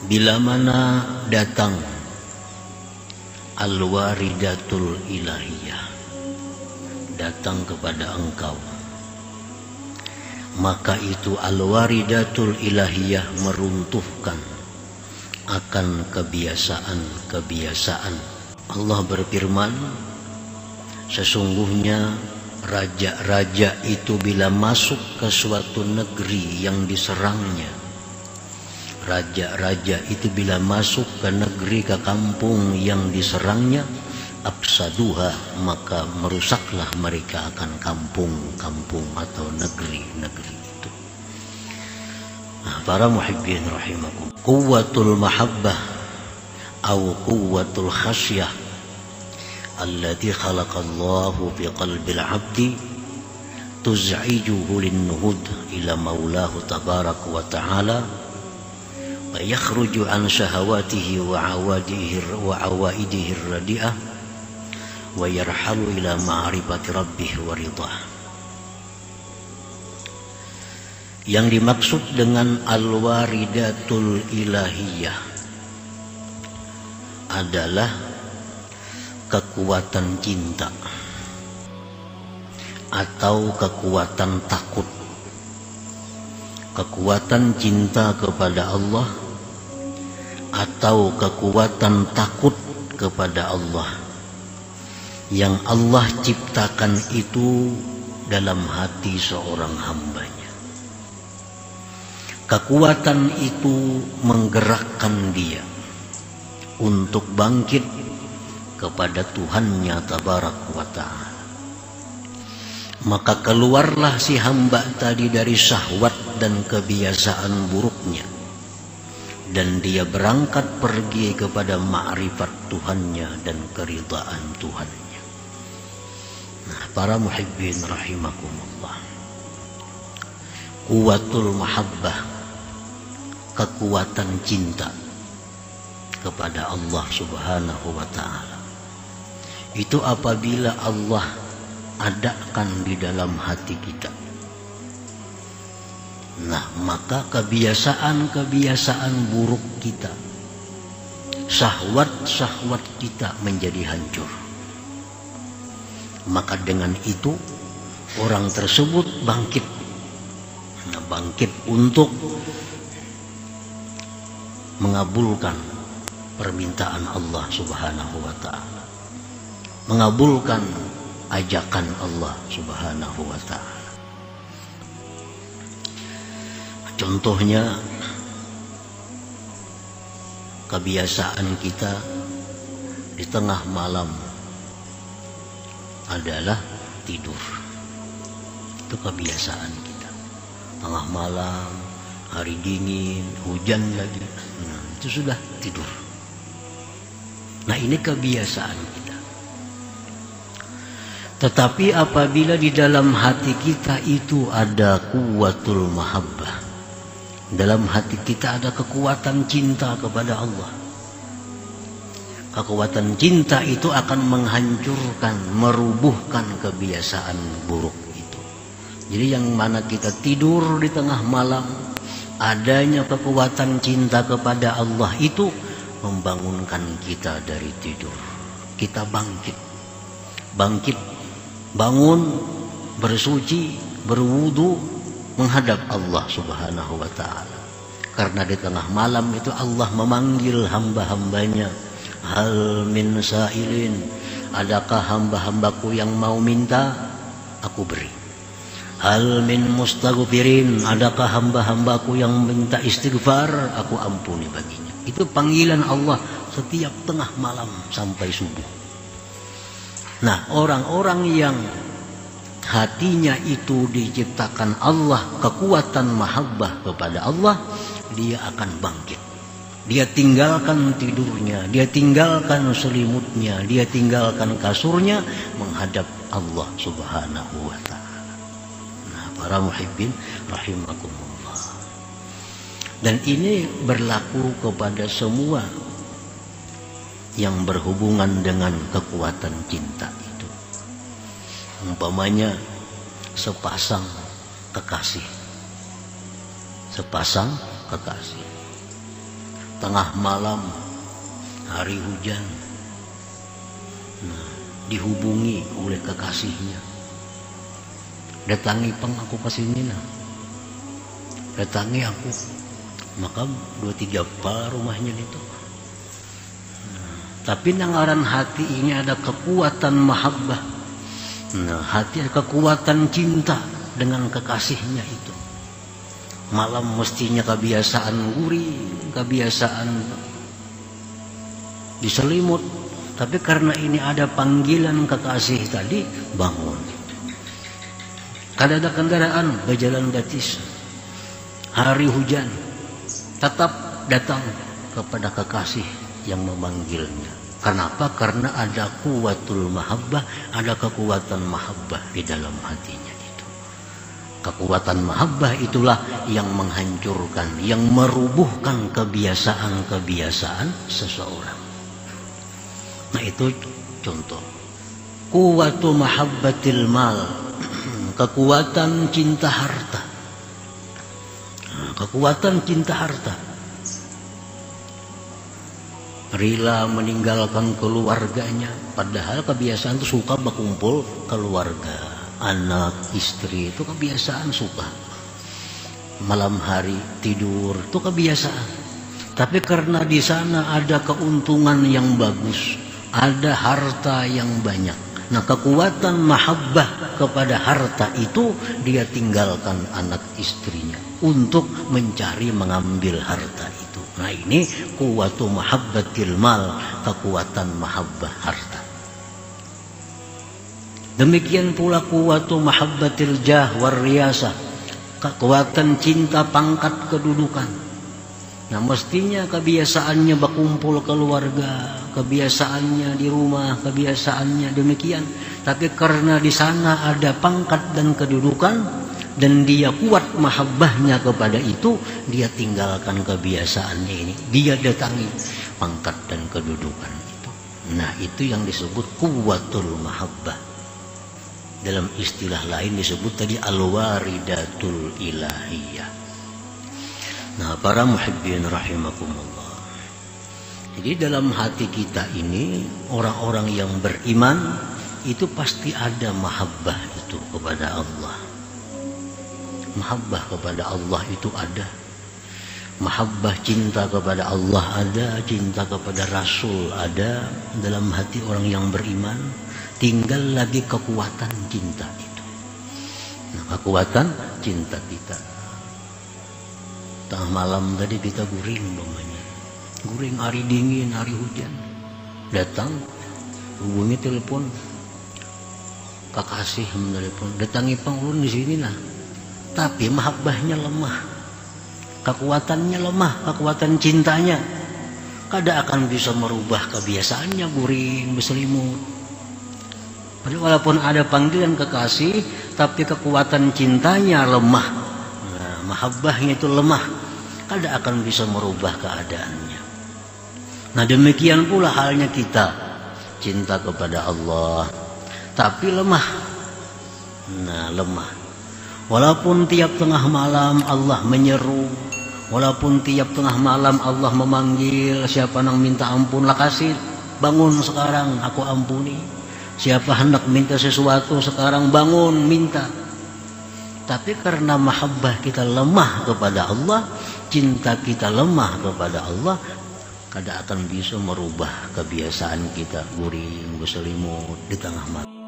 Bila mana datang al-waridatul ilahiyah, datang kepada engkau, maka itu al-waridatul ilahiyah meruntuhkan akan kebiasaan-kebiasaan. Allah berfirman, sesungguhnya raja-raja itu bila masuk ke suatu negeri yang diserangnya, raja-raja itu bila masuk ke negeri, ke kampung yang diserangnya, afsaduha, maka merusaklah mereka akan kampung-kampung atau negeri-negeri itu. Nah, para muhibbin rahimakum, quwwatul mahabbah atau quwwatul khasyah allati khalaqallahu fi qalbil abdi tuz'ijuhu lin-nuhud ila maulahu tabaraka wa ta'ala wa yakhruju an syahawatihi wa awaidihi radi'ah wa yarhalu ila ma'rifati rabbih wa ridah. Yang dimaksud dengan al-waridatul ilahiyah adalah kekuatan cinta atau kekuatan takut. Kekuatan cinta kepada Allah atau kekuatan takut kepada Allah yang Allah ciptakan itu dalam hati seorang hambanya. Kekuatan itu menggerakkan dia untuk bangkit kepada Tuhannya tabaraka wa ta'ala. Maka keluarlah si hamba tadi dari syahwat dan kebiasaan buruknya, dan dia berangkat pergi kepada ma'rifat Tuhannya dan keridhaan Tuhannya. Nah, para muhibbin rahimakumullah, kuwatul mahabbah, kekuatan cinta kepada Allah subhanahu wa ta'ala, itu apabila Allah adakan di dalam hati kita, nah maka kebiasaan-kebiasaan buruk kita, syahwat-syahwat kita menjadi hancur. Maka dengan itu orang tersebut bangkit, bangkit untuk mengabulkan permintaan Allah subhanahu wa ta'ala, mengabulkan ajakan Allah subhanahu wa ta'ala. Contohnya, kebiasaan kita di tengah malam adalah tidur. Itu kebiasaan kita. Tengah malam, hari dingin, hujan lagi, nah, itu sudah tidur. Nah, ini kebiasaan kita. Tetapi apabila di dalam hati kita itu ada kuwatul mahabbah, dalam hati kita ada kekuatan cinta kepada Allah, kekuatan cinta itu akan menghancurkan, merubuhkan kebiasaan buruk itu. Jadi yang mana kita tidur di tengah malam, adanya kekuatan cinta kepada Allah itu membangunkan kita dari tidur. Kita bangkit, bangun, bersuci, berwudu, menghadap Allah subhanahu wa ta'ala. Karena di tengah malam itu Allah memanggil hamba-hambanya, hal min sa'ilin, adakah hamba-hambaku yang mau minta, aku beri. Hal min mustaghfirin, adakah hamba-hambaku yang minta istighfar, aku ampuni baginya. Itu panggilan Allah setiap tengah malam sampai subuh. Nah, orang-orang yang hatinya itu diciptakan Allah, kekuatan mahabbah kepada Allah, dia akan bangkit. Dia tinggalkan tidurnya, dia tinggalkan selimutnya, dia tinggalkan kasurnya, menghadap Allah subhanahu wa ta'ala. Nah, para muhibbin rahimakumullah. Dan ini berlaku kepada semua yang berhubungan dengan kekuatan cinta itu. Umpamanya sepasang kekasih, tengah malam, hari hujan, dihubungi oleh kekasihnya, datangi peng aku kesini nah, datangi aku, maka 2-3 par rumahnya itu. Tapi nangaran hati ini ada kekuatan mahabbah. Hati ada kekuatan cinta dengan kekasihnya itu. Malam mestinya kebiasaan guring, kebiasaan diselimut. Tapi karena ini ada panggilan kekasih tadi, bangun. Kada ada kendaraan, berjalan gatis. Hari hujan, tetap datang kepada kekasih yang memanggilnya. Kenapa? Karena ada kuwatul mahabbah, ada kekuatan mahabbah di dalam hatinya itu. Kekuatan mahabbah itulah yang menghancurkan, yang merubuhkan kebiasaan-kebiasaan seseorang. Nah itu contoh. Kuwatu mahabbatil mal, kekuatan cinta harta. Kekuatan cinta harta. Rela meninggalkan keluarganya, padahal kebiasaan itu suka berkumpul keluarga, anak, istri, itu kebiasaan suka. Malam hari tidur itu kebiasaan. Tapi karena di sana ada keuntungan yang bagus, ada harta yang banyak. Nah, kekuatan mahabbah kepada harta itu dia tinggalkan anak istrinya untuk mencari mengambil harta itu. Nah ini kuwatu mahabbatil mal, kekuatan mahabbah harta. Demikian pula kuwatu mahabbatil jah war riyasah, kekuatan cinta pangkat kedudukan. Nah mestinya kebiasaannya berkumpul keluarga, kebiasaannya di rumah, kebiasaannya demikian. Tapi karena di sana ada pangkat dan kedudukan, dan dia kuat mahabbahnya kepada itu, dia tinggalkan kebiasaannya ini, dia datangi pangkat dan kedudukan itu. Nah itu yang disebut kuwatul mahabbah. Dalam istilah lain disebut tadi al-waridatul ilahiyah. Nah para muhibbin rahimakumullah, jadi dalam hati kita ini, orang-orang yang beriman itu pasti ada mahabbah itu kepada Allah. Mahabbah kepada Allah itu ada. Mahabbah cinta kepada Allah ada, cinta kepada Rasul ada dalam hati orang yang beriman. Tinggal lagi kekuatan cinta itu. Nah, kekuatan cinta kita. Tengah malam tadi kita guring namanya. Guring hari dingin, hari hujan. Datang, hubungi telepon. Kekasih menelepon, datangi penglun di sini nah. Tapi mahabbahnya lemah, kekuatannya lemah, kekuatan cintanya kada akan bisa merubah kebiasaannya guring berselimut. Walaupun ada panggilan kekasih, tapi kekuatan cintanya lemah. Nah, mahabbahnya itu lemah, kada akan bisa merubah keadaannya. Nah demikian pula halnya kita, cinta kepada Allah, tapi lemah. Nah lemah. Walaupun tiap tengah malam Allah menyeru, walaupun tiap tengah malam Allah memanggil, siapa yang minta ampun lah kasih, bangun sekarang aku ampuni. Siapa hendak minta sesuatu sekarang bangun minta. Tapi karena mahabbah kita lemah kepada Allah, cinta kita lemah kepada Allah, kada akan bisa merubah kebiasaan kita guring berselimut di tengah malam.